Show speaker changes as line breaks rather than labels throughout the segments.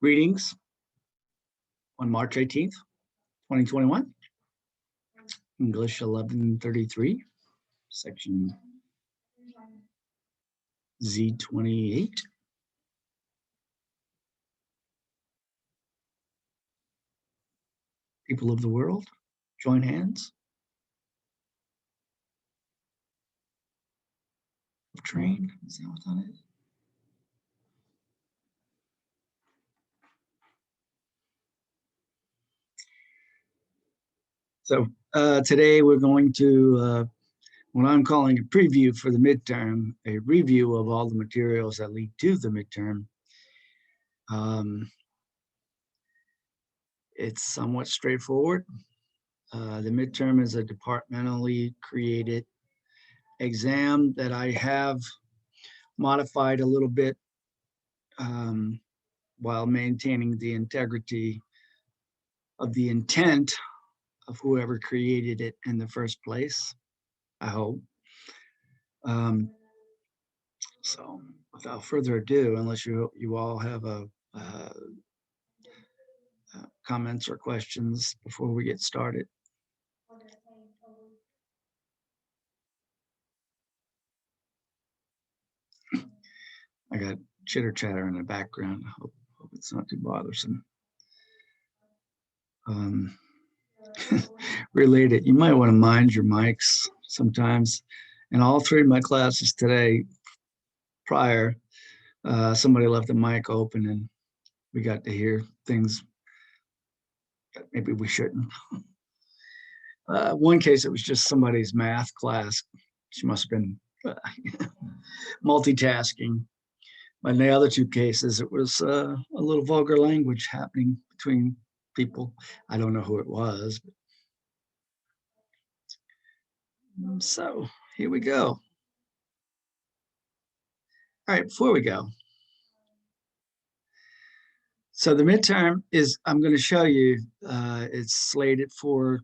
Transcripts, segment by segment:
Greetings on March 18th, 2021, English 1133, section Z28. People of the world, join hands. Train, is that what's on it? So today we're going to what I'm calling a preview for the midterm, a review of all the materials that lead to the midterm. It's somewhat straightforward. The midterm is a departmentally created exam that I have modified a little bit while maintaining the integrity of the intent of whoever created it in the first place, I hope. So without further ado, unless you all have comments or questions before we get started. I got chitter chatter in the background. I hope it's not too bothersome. Related, you might want to mind your mics sometimes. In all three of my classes today, prior, somebody left the mic open and we got to hear things that maybe we shouldn't. One case, it was just somebody's math class. She must have been multitasking. But in the other two cases, it was a little vulgar language happening between people. I don't know who it was. But... So here we go. All right, before we go. So the midterm is, I'm going to show you, it's slated for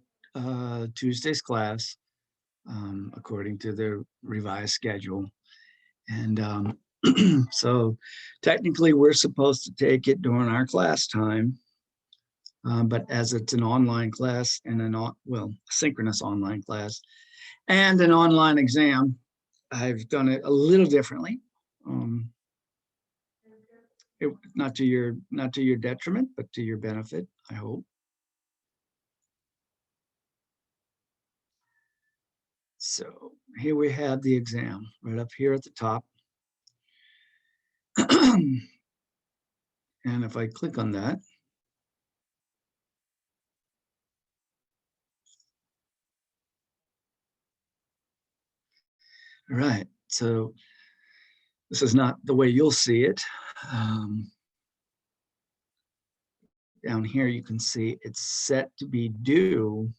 Tuesday's class, according to the revised schedule. And so technically we're supposed to take it during our class time, but as it's an online class and synchronous online class and an online exam, I've done it a little differently. Not to your detriment, but to your benefit, I hope. So here we have the exam right up here at the top. And if I click on that, all right, so this is not the way you'll see it. Down here, you can see it's set to be due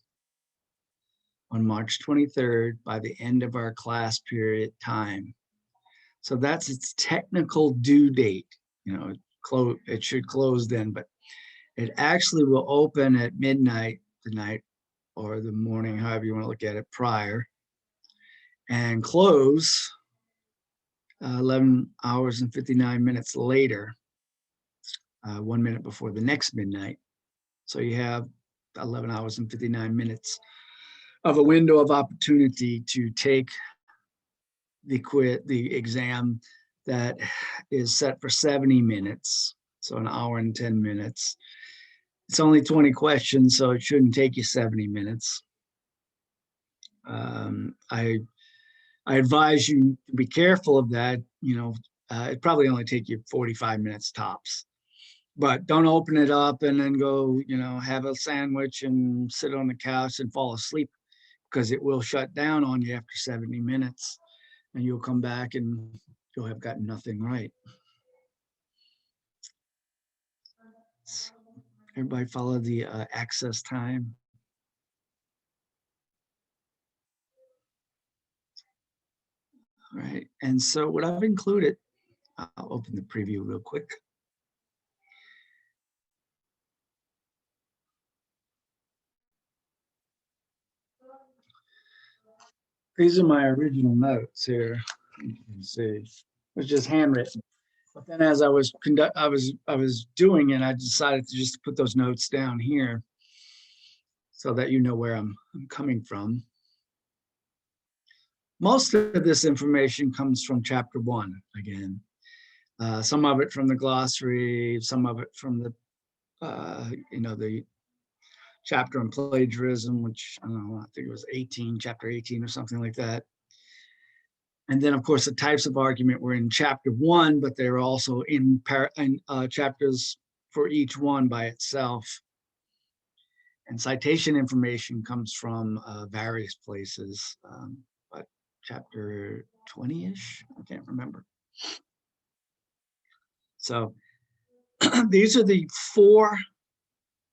on March 23rd by the end of our class period time. So that's its technical due date. You know, it should close then, but it actually will open at midnight the night or the morning, however you want to look at it, prior, and close 11 hours and 59 minutes later, 1 minute before the next midnight. So you have 11 hours and 59 minutes of a window of opportunity to take the exam that is set for 70 minutes, so an hour and 10 minutes. It's only 20 questions, so it shouldn't take you 70 minutes. I I advise you to be careful of that. It probably only take you 45 minutes tops. But don't open it up and then go, have a sandwich and sit on the couch and fall asleep, because it will shut down on you after 70 minutes and you'll come back and you'll have gotten nothing right. Everybody follow the access time. All right. And so what I've included, I'll open the preview real quick. These are my original notes here. You can see it's just handwritten. But then as I was doing it, I decided to just put those notes down here so that you know where I'm coming from. Most of this information comes from chapter 1 again. Some of it from the glossary, some of it from the the chapter on plagiarism, which I don't know, I think it was chapter 18 or something like that. And then, of course, the types of argument were in chapter 1, but they're also in chapters for each one by itself. And citation information comes from various places, but chapter 20-ish, I can't remember. So these are the 4,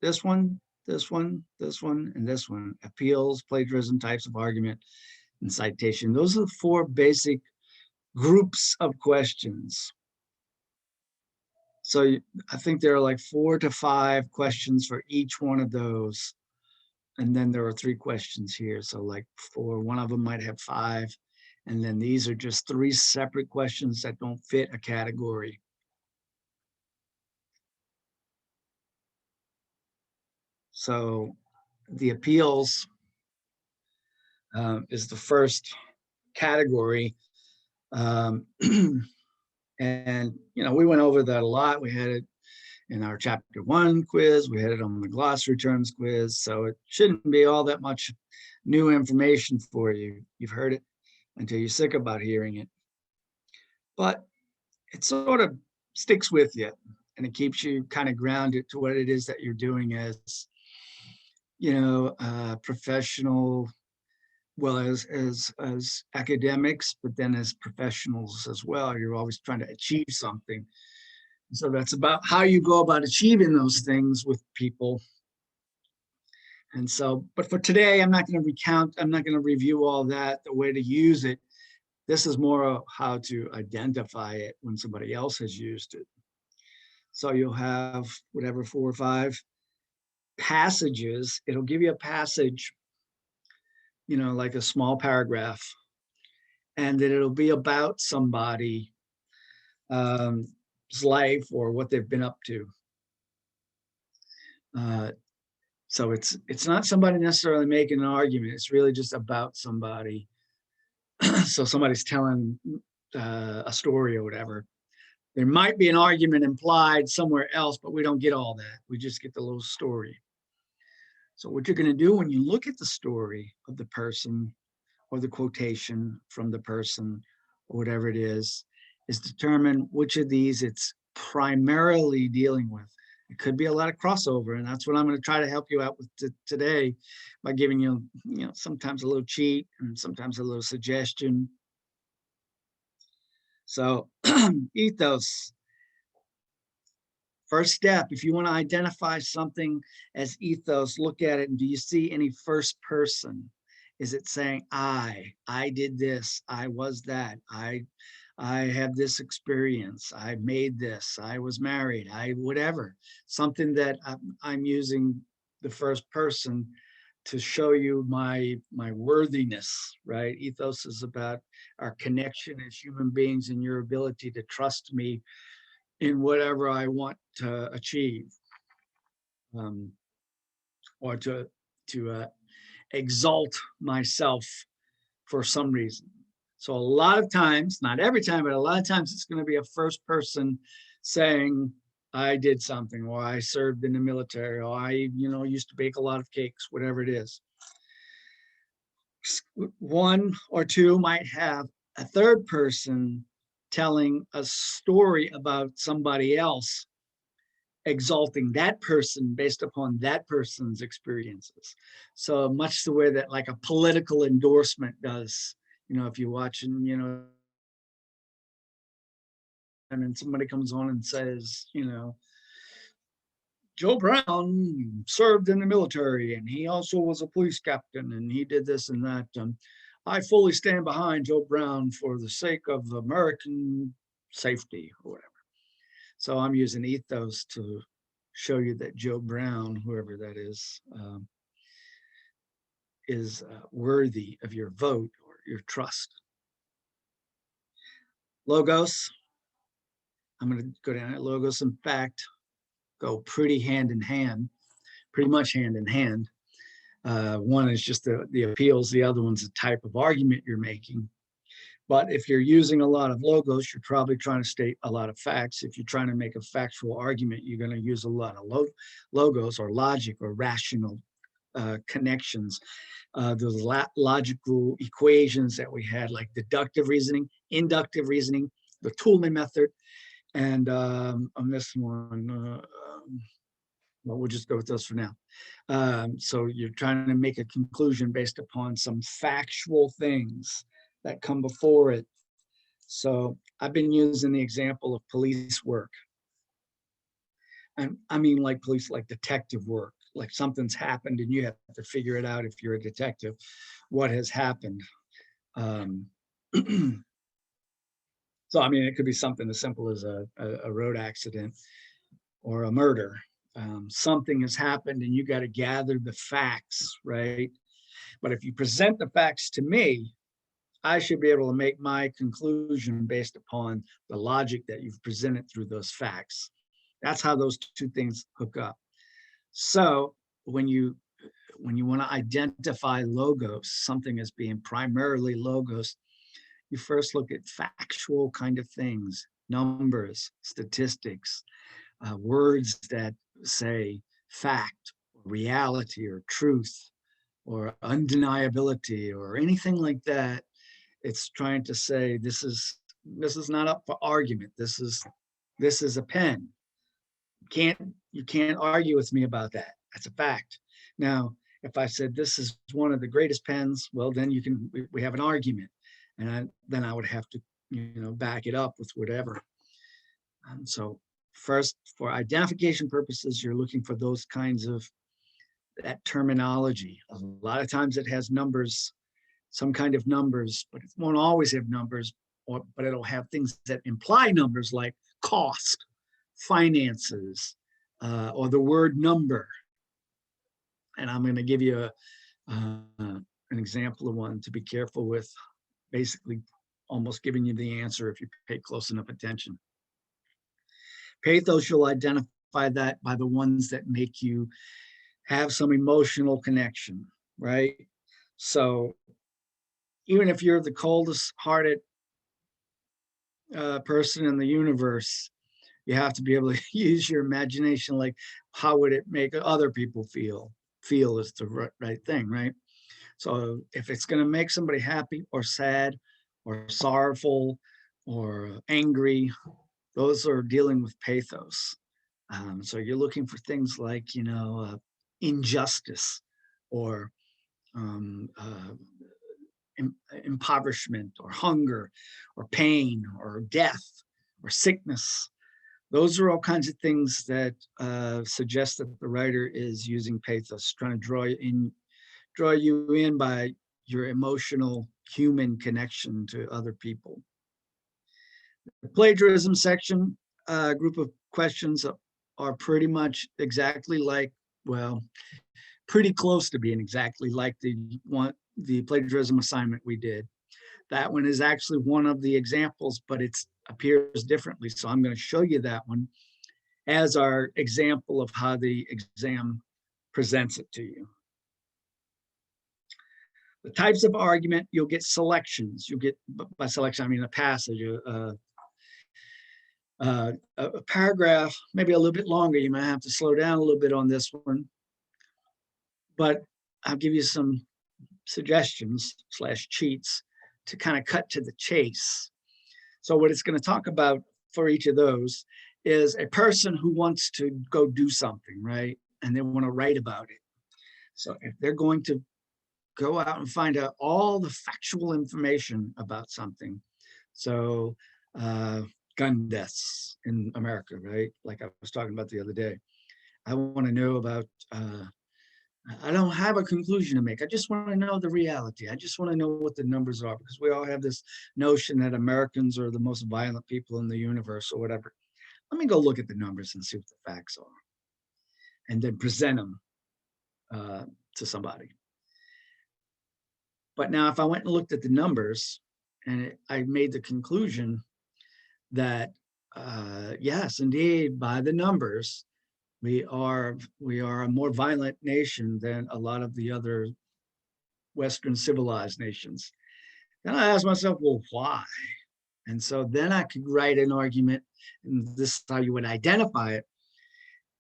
this one, this one, this one, and this one: appeals, plagiarism, types of argument, and citation. Those are the 4 basic groups of questions. So I think there are like 4 to 5 questions for each one of those. And then there are 3 questions here. So like one of them might have 5. And then these are just 3 separate questions that don't fit a category. So the appeals is the first category. And, we went over that a lot. We had it in our chapter 1 quiz. We had it on the glossary terms quiz. So it shouldn't be all that much new information for you. You've heard it until you're sick about hearing it. But it sort of sticks with you, and it keeps you kind of grounded to what it is that you're doing as, professional, well, as academics, but then as professionals as well. You're always trying to achieve something. So that's about how you go about achieving those things with people. And so, but for today, I'm not going to review all that, the way to use it. This is more of how to identify it when somebody else has used it. So you'll have whatever 4 or 5 passages. It'll give you a passage, like a small paragraph, and then it'll be about somebody's life or what they've been up to. So it's not somebody necessarily making an argument. It's really just about somebody. So somebody's telling a story or whatever. There might be an argument implied somewhere else, but we don't get all that. We just get the little story. So what you're going to do when you look at the story of the person or the quotation from the person or whatever it is determine which of these it's primarily dealing with. It could be a lot of crossover, and that's what I'm going to try to help you out with today by giving you, sometimes a little cheat and sometimes a little suggestion. So ethos. First step, if you want to identify something as ethos, look at it, and do you see any first person? Is it saying I did this, I was that, I have this experience, I made this, I was married, whatever, something that I'm using the first person to show you my worthiness, right? Ethos is about our connection as human beings and your ability to trust me in whatever I want to achieve, or to exalt myself for some reason. So a lot of times, not every time, but a lot of times it's going to be a first person saying, I did something, or I served in the military, or I, used to bake a lot of cakes, whatever it is. One or two might have a third person telling a story about somebody else, exalting that person based upon that person's experiences. So much the way that like a political endorsement does, if you're watching, and then somebody comes on and says, Joe Brown served in the military and he also was a police captain and he did this and that. I fully stand behind Joe Brown for the sake of American safety or whatever. So I'm using ethos to show you that Joe Brown, whoever that is worthy of your vote or your trust. Logos, I'm going to go down at logos. In fact, go pretty much hand in hand. One is just the appeals. The other one's the type of argument you're making. But if you're using a lot of logos, you're probably trying to state a lot of facts. If you're trying to make a factual argument, you're going to use a lot of logos or logic or rational connections. Those logical equations that we had, like deductive reasoning, inductive reasoning, the Toolman method, and on this one, well, we'll just go with those for now. So you're trying to make a conclusion based upon some factual things that come before it. So I've been using the example of police work. And I mean like police, like detective work, like something's happened and you have to figure it out if you're a detective, what has happened. So, I mean, it could be something as simple as a road accident or a murder. Something has happened and you got to gather the facts, right? But if you present the facts to me, I should be able to make my conclusion based upon the logic that you've presented through those facts. That's how those two things hook up. So when you want to identify logos, something as being primarily logos, you first look at factual kind of things, numbers, statistics, words that say fact, reality, or truth, or undeniability, or anything like that. It's trying to say this is not up for argument. This is a pen. You can't argue with me about that. That's a fact. Now, if I said this is one of the greatest pens, well, then we have an argument, and then I would have to back it up with whatever. So first, for identification purposes, you're looking for those kinds of that terminology. A lot of times it has numbers, some kind of numbers, but it won't always have numbers, but it'll have things that imply numbers like cost, finances, or the word number. And I'm going to give you an example of one to be careful with, basically almost giving you the answer if you pay close enough attention. Pathos, you'll identify that by the ones that make you have some emotional connection, right? So even if you're the coldest hearted person in the universe, you have to be able to use your imagination. Like, how would it make other people feel? Feel is the right thing, right? So if it's going to make somebody happy or sad or sorrowful or angry, those are dealing with pathos. So you're looking for things like, injustice or impoverishment or hunger or pain or death or sickness. Those are all kinds of things that suggest that the writer is using pathos, trying to draw you in by your emotional human connection to other people. The plagiarism section, group of questions are pretty much exactly like, well, pretty close to being exactly like the plagiarism assignment we did. That one is actually one of the examples, but it appears differently. So I'm going to show you that one as our example of how the exam presents it to you. The types of argument, you'll get selections. You'll get, by selection, I mean a passage, a paragraph, maybe a little bit longer. You might have to slow down a little bit on this one, but I'll give you some suggestions / cheats to kind of cut to the chase. So what it's going to talk about for each of those is a person who wants to go do something, right? And they want to write about it. So if they're going to go out and find out all the factual information about something, so gun deaths in America, right? Like I was talking about the other day. I want to know about, I don't have a conclusion to make. I just want to know the reality. I just want to know what the numbers are, because we all have this notion that Americans are the most violent people in the universe or whatever. Let me go look at the numbers and see what the facts are, and then present them to somebody. But now if I went and looked at the numbers and I made the conclusion that, yes, indeed, by the numbers, we are a more violent nation than a lot of the other Western civilized nations. Then I asked myself, well, why? And so then I could write an argument, and this is how you would identify it.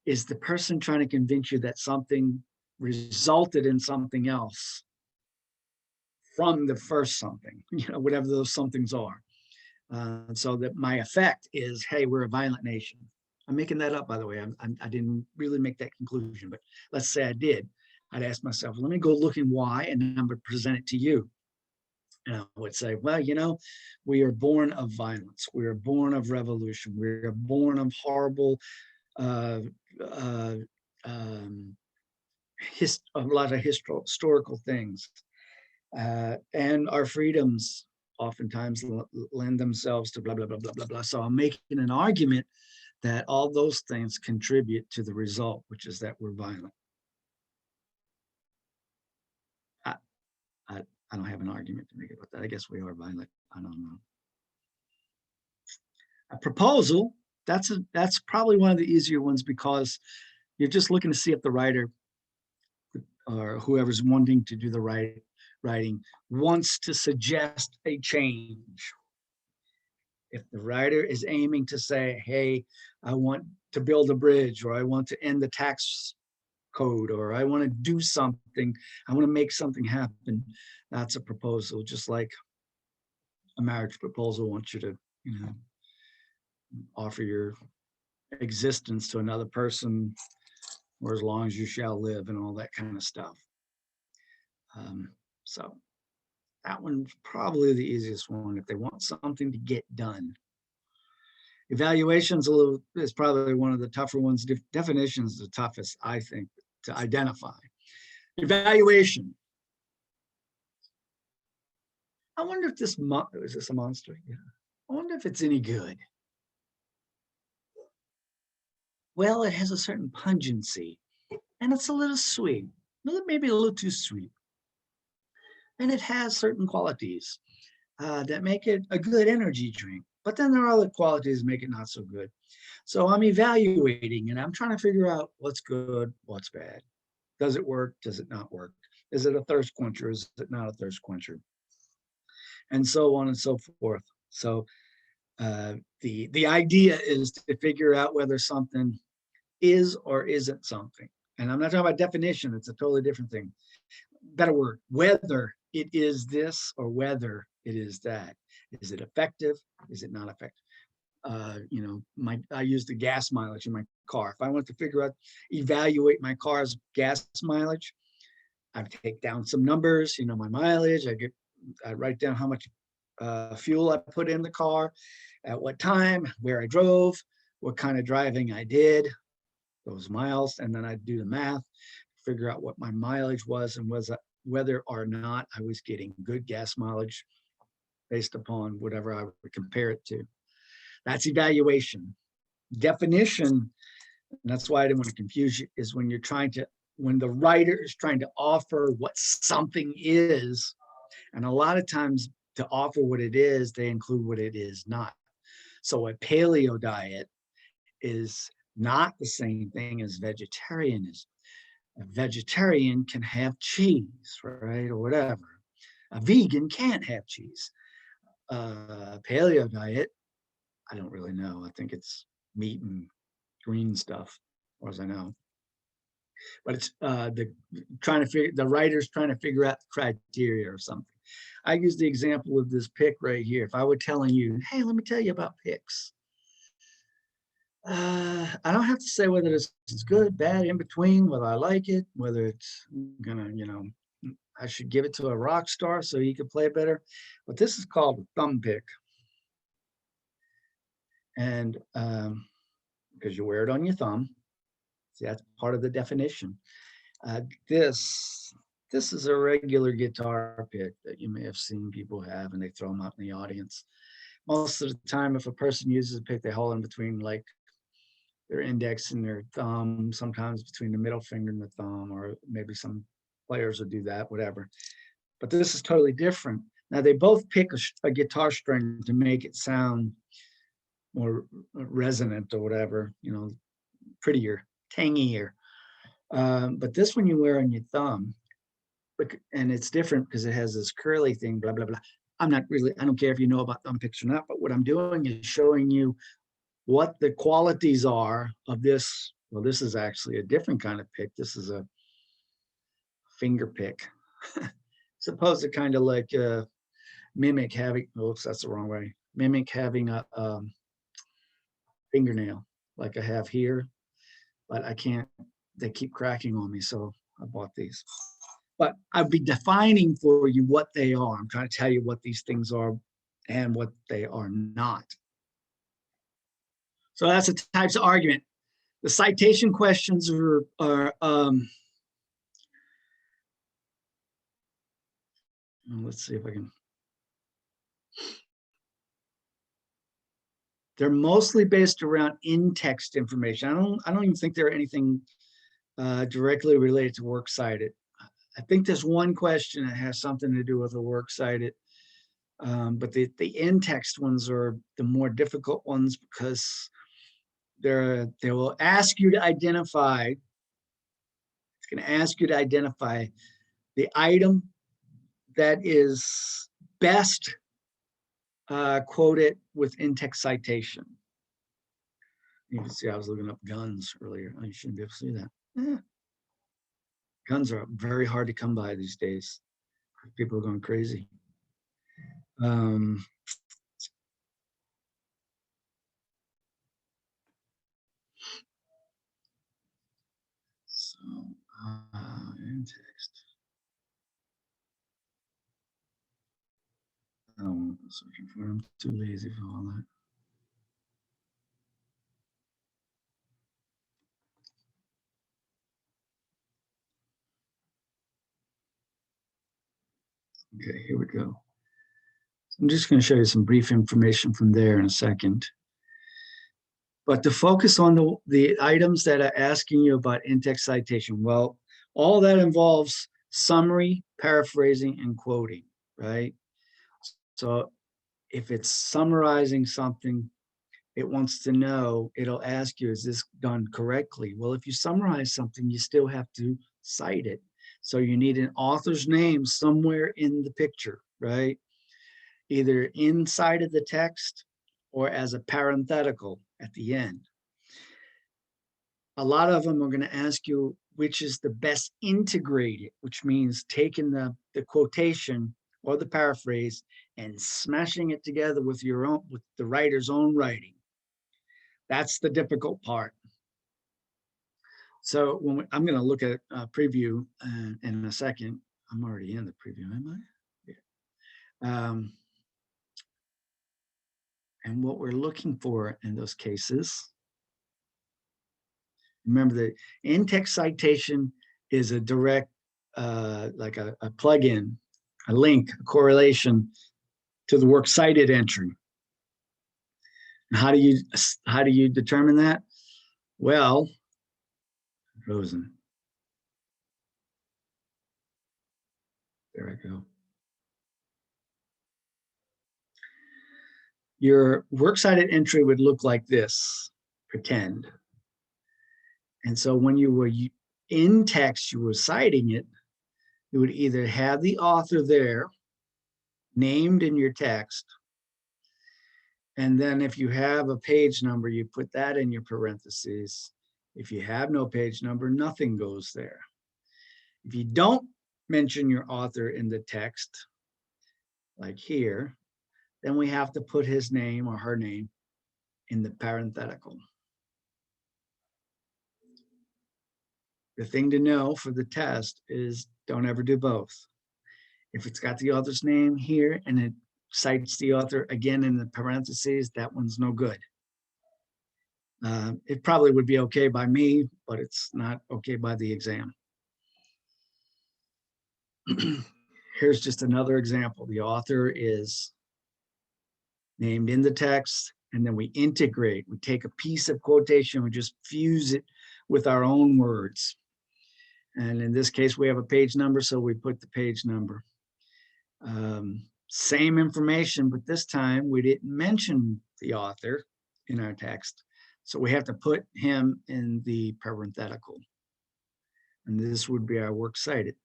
Is the person trying to convince you that something resulted in something else from the first something, whatever those somethings are. So that my effect is, hey, we're a violent nation. I'm making that up, by the way. I didn't really make that conclusion, but let's say I did. I'd ask myself, let me go looking why, and then I'm going to present it to you. And I would say, well, we are born of violence. We are born of revolution. We are born of horrible, a lot of historical things. And our freedoms oftentimes lend themselves to blah, blah, blah, blah, blah, blah. So I'm making an argument that all those things contribute to the result, which is that we're violent. I don't have an argument to make about that. I guess we are violent. I don't know. A proposal, that's probably one of the easier ones, because you're just looking to see if the writer or whoever's wanting to do the writing wants to suggest a change. If the writer is aiming to say, hey, I want to build a bridge, or I want to end the tax code, or I want to do something, I want to make something happen, that's a proposal. Just like a marriage proposal wants you to, offer your existence to another person or as long as you shall live and all that kind of stuff. So that one's probably the easiest one if they want something to get done. Evaluation's is probably one of the tougher ones. Definitions the toughest, I think, to identify. Evaluation. I wonder if is this a monster? Yeah. I wonder if it's any good. Well, it has a certain pungency, and it's a little sweet, maybe a little too sweet. And it has certain qualities that make it a good energy drink. But then there are other qualities that make it not so good. So I'm evaluating, and I'm trying to figure out what's good, what's bad. Does it work? Does it not work? Is it a thirst quencher? Is it not a thirst quencher? And so on and so forth. So the idea is to figure out whether something is or isn't something. And I'm not talking about definition. It's a totally different thing. Better word, whether it is this or whether it is that. Is it effective? Is it not effective? I use the gas mileage in my car. If I want to evaluate my car's gas mileage, I take down some numbers, my mileage. I write down how much fuel I put in the car, at what time, where I drove, what kind of driving I did, those miles, and then I do the math, figure out what my mileage was and whether or not I was getting good gas mileage based upon whatever I would compare it to. That's evaluation. Definition, and that's why I didn't want to confuse you, is when the writer is trying to offer what something is, and a lot of times to offer what it is, they include what it is not. So a paleo diet is not the same thing as vegetarianism. A vegetarian can have cheese, right, or whatever. A vegan can't have cheese. Paleo diet, I don't really know. I think it's meat and green stuff, as far as I know. but it's the writer's trying to figure out the criteria or something. I use the example of this pick right here. If I were telling you, hey, let me tell you about picks. I don't have to say whether it's good, bad, in between, whether I like it, whether it's gonna, I should give it to a rock star so he could play better. But this is called a thumb pick. And because you wear it on your thumb. See, that's part of the definition. This is a regular guitar pick that you may have seen people have, and they throw them out in the audience. Most of the time, if a person uses a pick, they hold in between like their index and their thumb, sometimes between the middle finger and the thumb, or maybe some players will do that, whatever. But this is totally different. Now, they both pick a guitar string to make it sound more resonant or whatever, prettier, tangier. But this one you wear on your thumb, and it's different because it has this curly thing, blah, blah, blah. I don't care if you know about thumb picks or not, but what I'm doing is showing you what the qualities are of this. Well, this is actually a different kind of pick. This is a finger pick. Supposed to kind of like mimic having, oops, that's the wrong way. Mimic having a fingernail like I have here, but I can't, they keep cracking on me. So I bought these. But I'll be defining for you what they are. I'm trying to tell you what these things are and what they are not. So that's the types of argument. The citation questions are let's see if I can. They're mostly based around in-text information. I don't even think they're anything directly related to works cited. I think there's one question that has something to do with the works cited, but the in-text ones are the more difficult ones because they will ask you to identify. It's going to ask you to identify the item that is best quoted with in-text citation. You can see I was looking up guns earlier. You shouldn't be able to see that. Yeah. Guns are very hard to come by these days. People are going crazy. So, in text. I don't want to searching for them. Too lazy for all that. Okay, here we go. I'm just going to show you some brief information from there in a second. But to focus on the items that are asking you about in-text citation, well, all that involves summary, paraphrasing, and quoting, right? So if it's summarizing something, it wants to know, it'll ask you, is this done correctly? Well, if you summarize something, you still have to cite it. So you need an author's name somewhere in the picture, right? Either inside of the text or as a parenthetical at the end. A lot of them are going to ask you which is the best integrated, which means taking the quotation or the paraphrase and smashing it together with the writer's own writing. That's the difficult part. So I'm going to look at a preview in a second. I'm already in the preview, am I? Yeah. And what we're looking for in those cases, remember that in-text citation is a direct, like a plug-in, a link, a correlation to the works cited entry. And how do you determine that? Well, frozen. There I go. Your works cited entry would look like this, pretend. And so when you were in text, you were citing it, you would either have the author there named in your text, and then if you have a page number, you put that in your parentheses, If you have no page number, nothing goes there. If you don't mention your author in the text, like here, then we have to put his name or her name in the parenthetical. The thing to know for the test is don't ever do both. If it's got the author's name here and it cites the author again in the parentheses, that one's no good. It probably would be okay by me, but it's not okay by the exam. Here's just another example. The author is named in the text, and then we integrate. We take a piece of quotation, we just fuse it with our own words. And in this case, we have a page number, so we put the page number. Same information, but this time we didn't mention the author in our text. So we have to put him in the parenthetical. And this would be our works cited.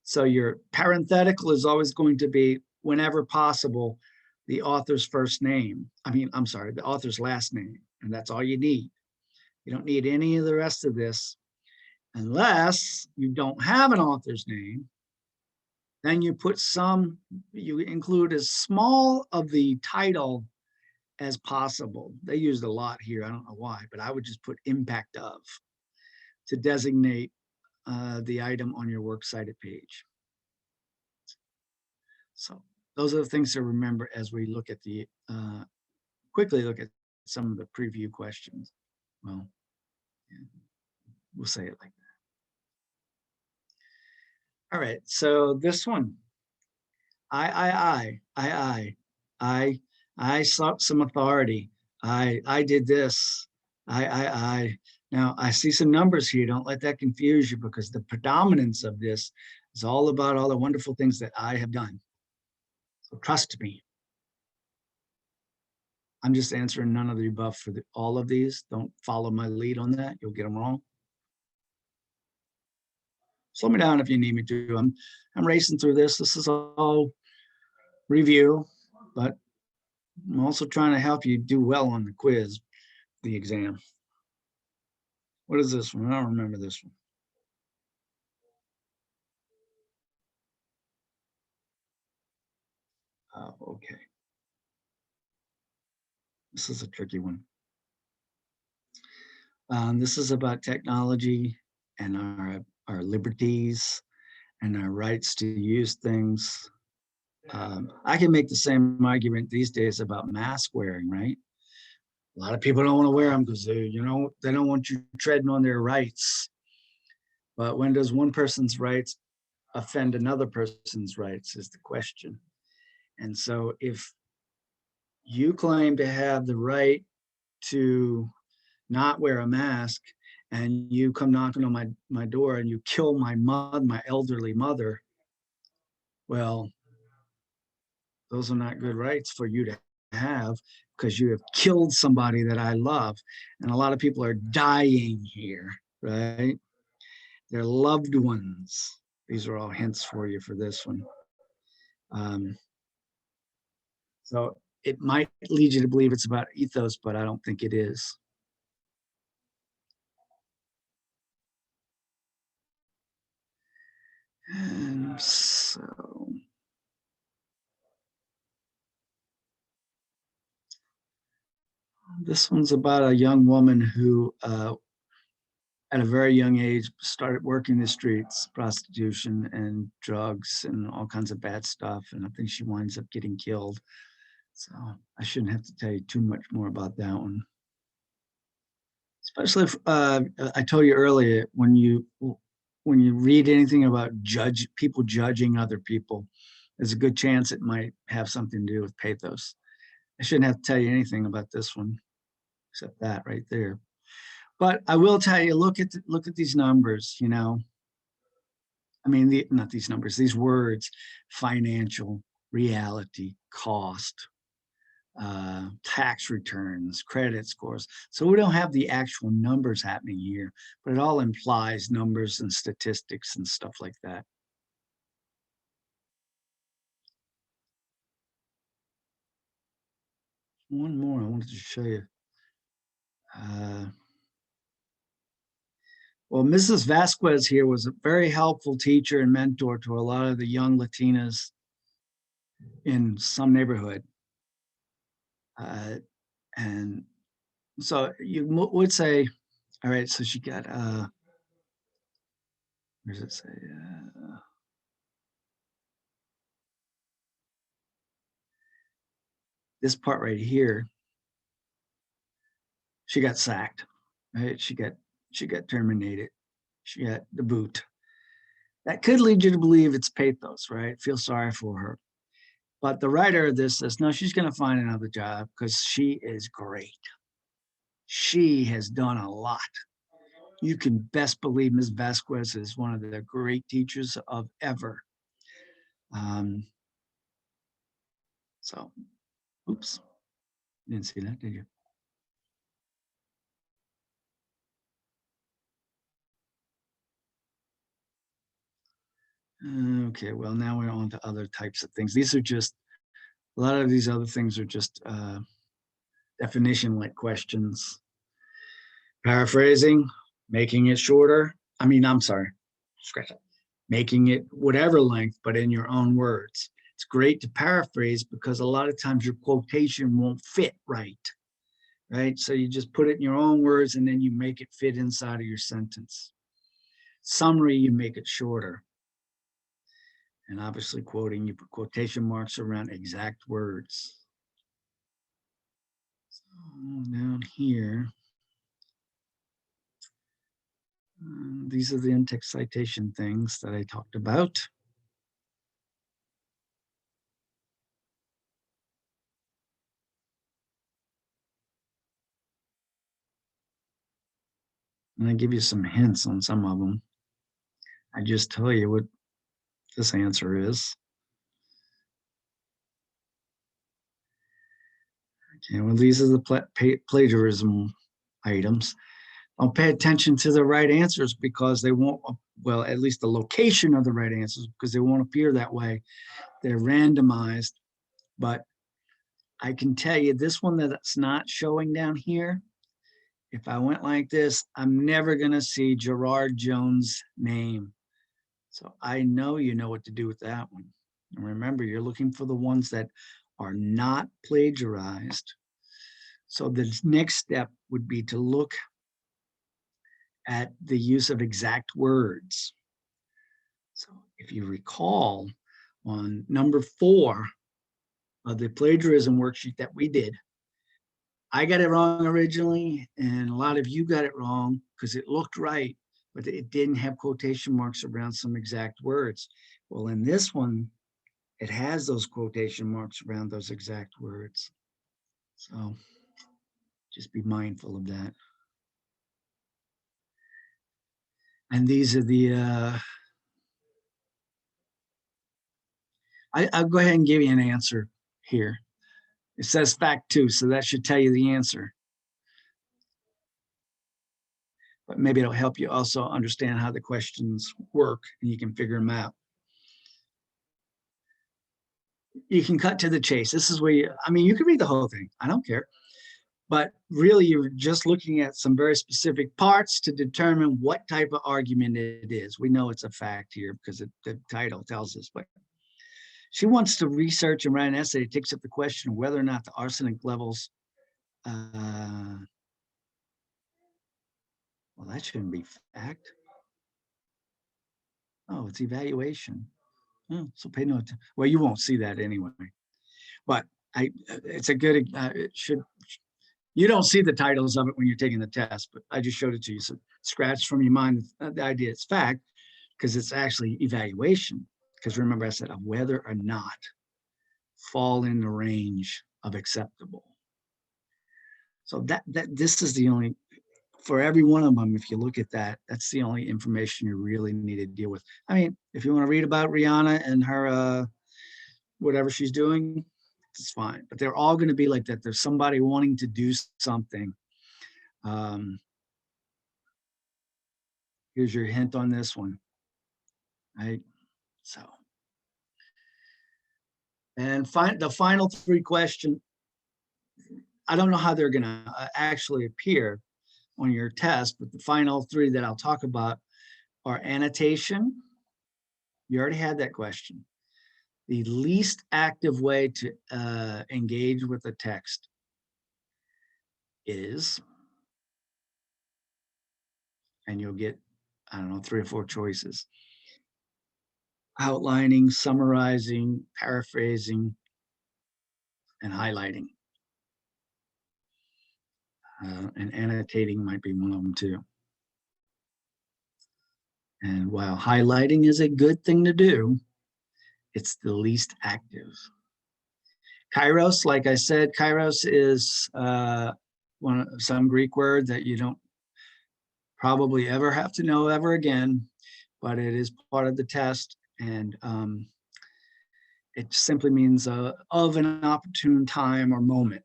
So your parenthetical is always going to be, whenever possible, the author's first name. The author's last name. And that's all you need. You don't need any of the rest of this unless you don't have an author's name. Then you include as small of the title as possible. They used a lot here, I don't know why, but I would just put impact of to designate the item on your works cited page. So those are the things to remember as we look at quickly look at some of the preview questions. Well, yeah, we'll say it like that. All right, so this one, I sought some authority. I did this. I. Now I see some numbers here. Don't let that confuse you, because the predominance of this is all about all the wonderful things that I have done. So trust me. I'm just answering none of the above for all of these. Don't follow my lead on that. You'll get them wrong. Slow me down if you need me to. I'm racing through this. This is all review, but I'm also trying to help you do well on the quiz, the exam. What is this one? I don't remember this one. Oh, okay. This is a tricky one. This is about technology and our liberties and our rights to use things. I can make the same argument these days about mask wearing, right? A lot of people don't want to wear them because they don't want you treading on their rights. But when does one person's rights offend another person's rights is the question. And so if you claim to have the right to not wear a mask and you come knocking on my door and you kill my elderly mother, well, those are not good rights for you to have, because you have killed somebody that I love. And a lot of people are dying here, right? Their loved ones. These are all hints for you for this one. So it might lead you to believe it's about ethos, but I don't think it is. And so this one's about a young woman who, at a very young age, started working the streets, prostitution and drugs and all kinds of bad stuff. And I think she winds up getting killed. So I shouldn't have to tell you too much more about that one. Especially if I told you earlier, when you read anything about people judging other people, there's a good chance it might have something to do with pathos. I shouldn't have to tell you anything about this one, except that right there. But I will tell you, look at these numbers, I mean, not these numbers, these words: financial, reality, cost, tax returns, credit scores. So we don't have the actual numbers happening here, but it all implies numbers and statistics and stuff like that. One more I wanted to show you. Well, Mrs. Vasquez here was a very helpful teacher and mentor to a lot of the young Latinas in some neighborhood. And so you would say, all right, so she got, where does it say? This part right here, she got sacked, right? She got terminated. She got the boot. That could lead you to believe it's pathos, right? Feel sorry for her. But the writer of this says, no, she's going to find another job because she is great. She has done a lot. You can best believe Ms. Vasquez is one of the great teachers of ever. Um, so, oops, you didn't see that, did you? Okay, well, now we're on to other types of things. These are just, a lot of these other things are just definition-like questions. Paraphrasing, making it shorter. I'm sorry, scratch that. Making it whatever length, but in your own words. It's great to paraphrase because a lot of times your quotation won't fit right? So you just put it in your own words and then you make it fit inside of your sentence. Summary, you make it shorter. And obviously quoting, you put quotation marks around exact words. So down here, these are the in-text citation things that I talked about. And I give you some hints on some of them. I just tell you what this answer is. Okay, well, these are the plagiarism items. I'll pay attention to the right answers because they won't, well, at least the location of the right answers, because they won't appear that way. They're randomized, but I can tell you this one that's not showing down here, if I went like this, I'm never going to see Gerard Jones' name. So I know you know what to do with that one. And remember, you're looking for the ones that are not plagiarized. So the next step would be to look at the use of exact words. So if you recall, on number 4 of the plagiarism worksheet that we did, I got it wrong originally, and a lot of you got it wrong because it looked right, but it didn't have quotation marks around some exact words. Well, in this one, it has those quotation marks around those exact words. So just be mindful of that. And these are the, I'll go ahead and give you an answer here. It says fact 2, so that should tell you the answer. But maybe it'll help you also understand how the questions work and you can figure them out. You can cut to the chase. This is where you can read the whole thing. I don't care. But really, you're just looking at some very specific parts to determine what type of argument it is. We know it's a fact here because the title tells us, but she wants to research and write an essay that takes up the question of whether or not the arsenic levels, well, that shouldn't be fact. Oh, it's evaluation. Oh, so pay no attention. Well, you won't see that anyway. But it's a good, it should, you don't see the titles of it when you're taking the test, but I just showed it to you. So scratch from your mind the idea it's fact, because it's actually evaluation. Because remember I said of whether or not fall in the range of acceptable. So that this is the only, for every one of them, if you look at that, that's the only information you really need to deal with. I mean, if you want to read about Rihanna and her, whatever she's doing, it's fine. But they're all going to be like that. There's somebody wanting to do something. Here's your hint on this one, right? So, and the final 3 questions, I don't know how they're going to actually appear on your test, but the final three that I'll talk about are annotation. You already had that question. The least active way to engage with the text is, and you'll get, I don't know, 3 or 4 choices. Outlining, summarizing, paraphrasing, and highlighting. And annotating might be one of them too. And while highlighting is a good thing to do, it's the least active. Kairos, like I said, kairos is some Greek word that you don't probably ever have to know ever again, but it is part of the test, and it simply means of an opportune time or moment.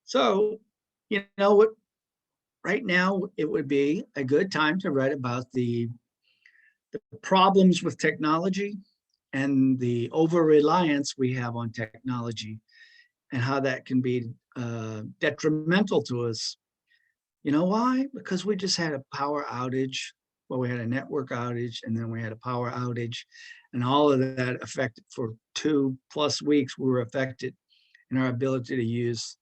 So, you know what? Right now, it would be a good time to write about the problems with technology and the over-reliance we have on technology and how that can be detrimental to us. You know why? Because we just had a power outage. Well, we had a network outage, and then we had a power outage, and all of that affected for 2+ weeks. We were affected in our ability to use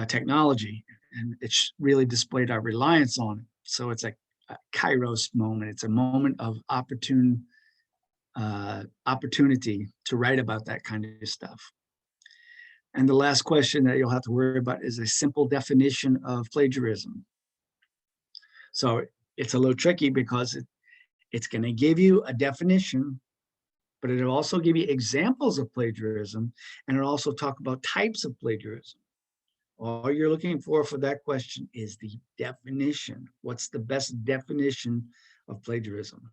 technology, and it's really displayed our reliance on it. So it's a kairos moment. It's a moment of opportunity to write about that kind of stuff. And the last question that you'll have to worry about is a simple definition of plagiarism. So it's a little tricky because it's going to give you a definition, but it'll also give you examples of plagiarism, and it'll also talk about types of plagiarism. All you're looking for that question is the definition. What's the best definition of plagiarism?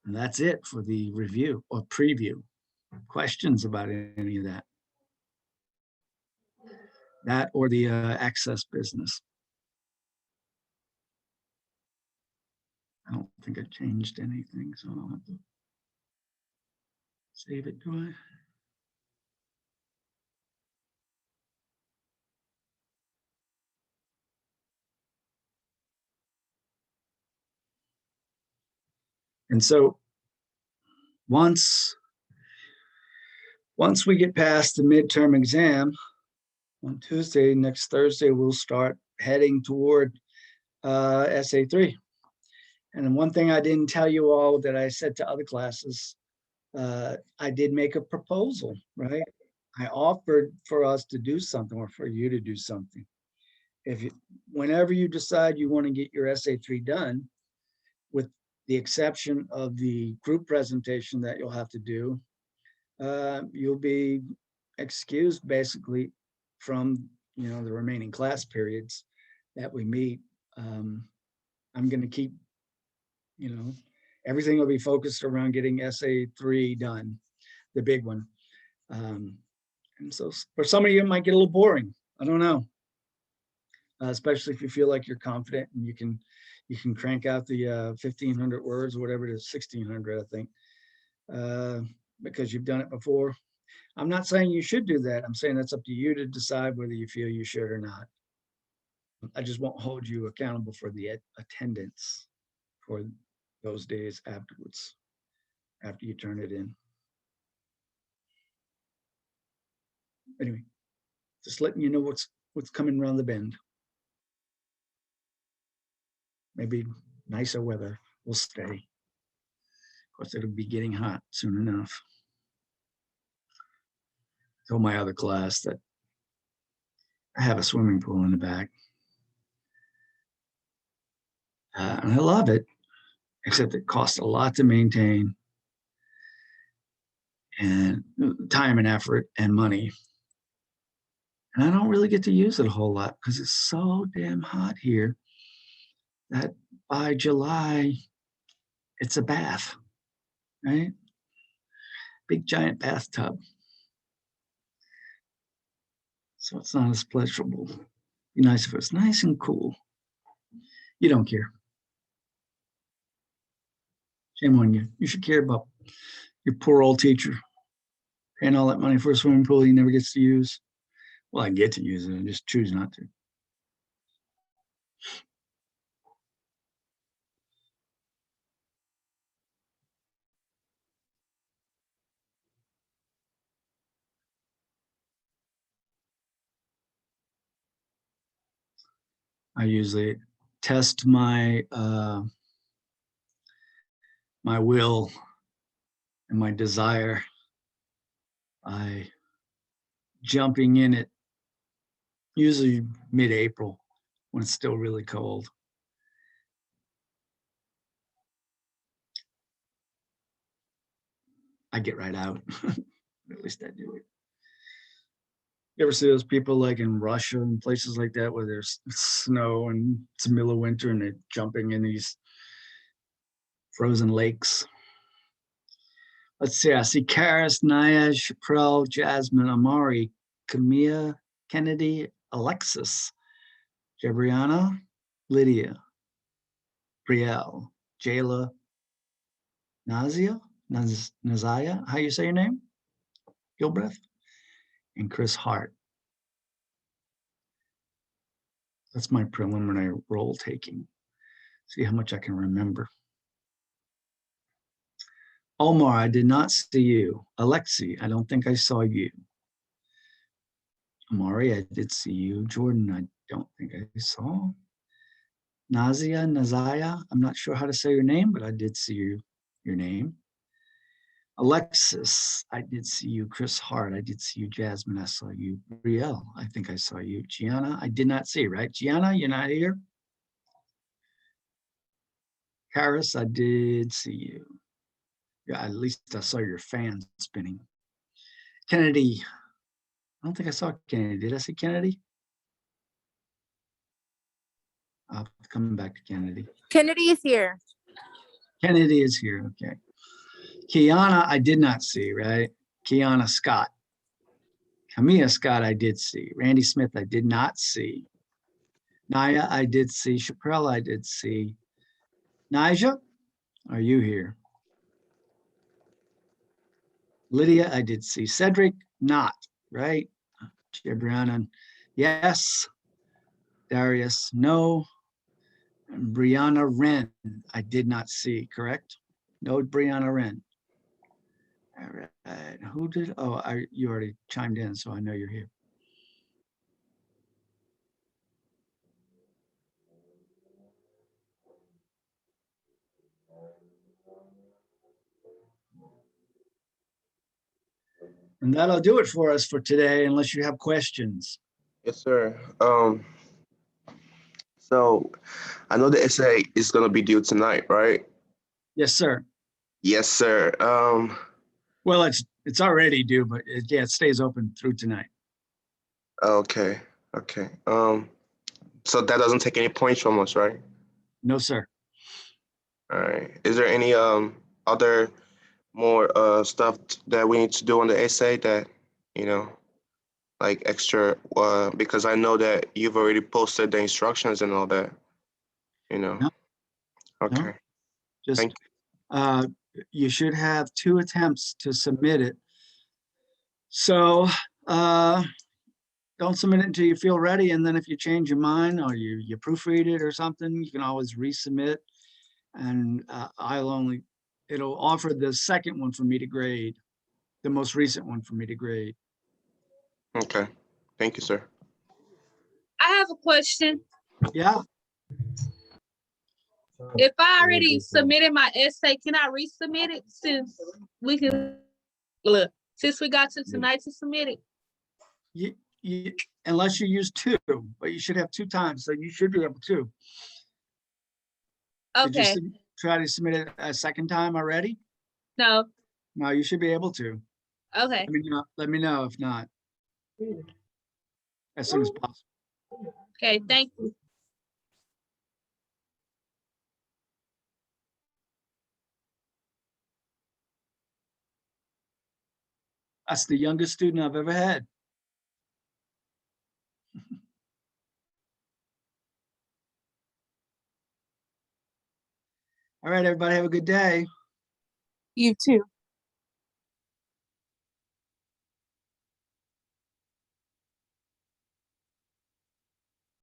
And that's it for the review or preview. Questions about any of that? That or the access business? I don't think I changed anything, so I'll have to save it, do I? And so once we get past the midterm exam on Tuesday, next Thursday, we'll start heading toward SA3. And then one thing I didn't tell you all that I said to other classes, I did make a proposal, right? I offered for us to do something, or for you to do something. Whenever you decide you want to get your SA3 done, with the exception of the group presentation that you'll have to do, you'll be excused basically from the remaining class periods that we meet. I'm going to keep, everything will be focused around getting SA3 done, the big one. And so for some of you, it might get a little boring. I don't know. Especially if you feel like you're confident and you can crank out the 1,500 words or whatever it is, 1,600, I think, because you've done it before. I'm not saying you should do that. I'm saying that's up to you to decide whether you feel you should or not. I just won't hold you accountable for the attendance for those days afterwards, after you turn it in. Anyway, just letting you know what's coming around the bend. Maybe nicer weather will stay. Of course, it'll be getting hot soon enough. I told my other class that I have a swimming pool in the back. And I love it, except it costs a lot to maintain, and time and effort and money. And I don't really get to use it a whole lot because it's so damn hot here that by July, it's a bath, right? Big giant bathtub. So it's not as pleasurable. Be nice if it's nice and cool. You don't care. Shame on you. You should care about your poor old teacher paying all that money for a swimming pool he never gets to use. Well, I get to use it. I just choose not to. I usually test my my will and my desire by jumping in it usually mid-April when it's still really cold. I get right out. At least I do it. You ever see those people like in Russia and places like that where there's snow and it's the middle of winter and they're jumping in these frozen lakes? Let's see. I see Karis, Naya, Chaprel, Jasmine, Amari, Camilla, Kennedy, Alexis, Jabriana, Lydia, Brielle, Jayla, Nazia, Nazaya, how you say your name? Gilbreth, and Chris Hart. That's my preliminary roll taking. See how much I can remember. Omar, I did not see you. Alexi, I don't think I saw you. Amari, I did see you. Jordan, I don't think I saw. Nazia, I'm not sure how to say your name, but I did see your name. Alexis, I did see you. Chris Hart, I did see you. Jasmine, I saw you. Brielle, I think I saw you. Gianna, I did not see, right? Gianna, you're not here? Karis, I did see you. Yeah, at least I saw your fan spinning. Kennedy, I don't think I saw Kennedy. Did I see Kennedy? I'll come back to Kennedy.
Kennedy is here.
Kennedy is here, okay. Kiana, I did not see, right? Kiana Scott. Camilla Scott, I did see. Randy Smith, I did not see. Naya, I did see. Chaprel, I did see. Nija, are you here? Lydia, I did see. Cedric, not, right? Brianna, yes. Darius, no. And Brianna Wren, I did not see, correct? No Brianna Wren. All right, who did, oh, you already chimed in, so I know you're here. And that'll do it for us for today, unless you have questions.
Yes, sir. So I know the essay is gonna be due tonight, right?
Yes, sir.
Yes, sir.
Well, it's already due, but it stays open through tonight.
Okay, okay. So that doesn't take any points from us, right?
No, sir.
All right. Is there any other more stuff that we need to do on the essay that, you know, like extra, because I know that you've already posted the instructions and all that, you know.
No.
Okay.
No. Just
Thank
you should have 2 attempts to submit it. So don't submit it until you feel ready, and then if you change your mind or you proofread it or something, you can always resubmit. And it'll offer the second one for me to grade, the most recent one for me to grade.
Okay. Thank you, sir.
I have a question.
Yeah.
If I already submitted my essay, can I resubmit it since we can look? Since we got to tonight to submit it.
Unless you use 2, but you should have 2 times, so you should be able to.
Okay.
Did you try to submit it a second time already?
No.
No, you should be able to.
Okay.
Let me know if not. As soon as possible.
Okay, thank you.
That's the youngest student I've ever had. All right, everybody, have a good day.
You too.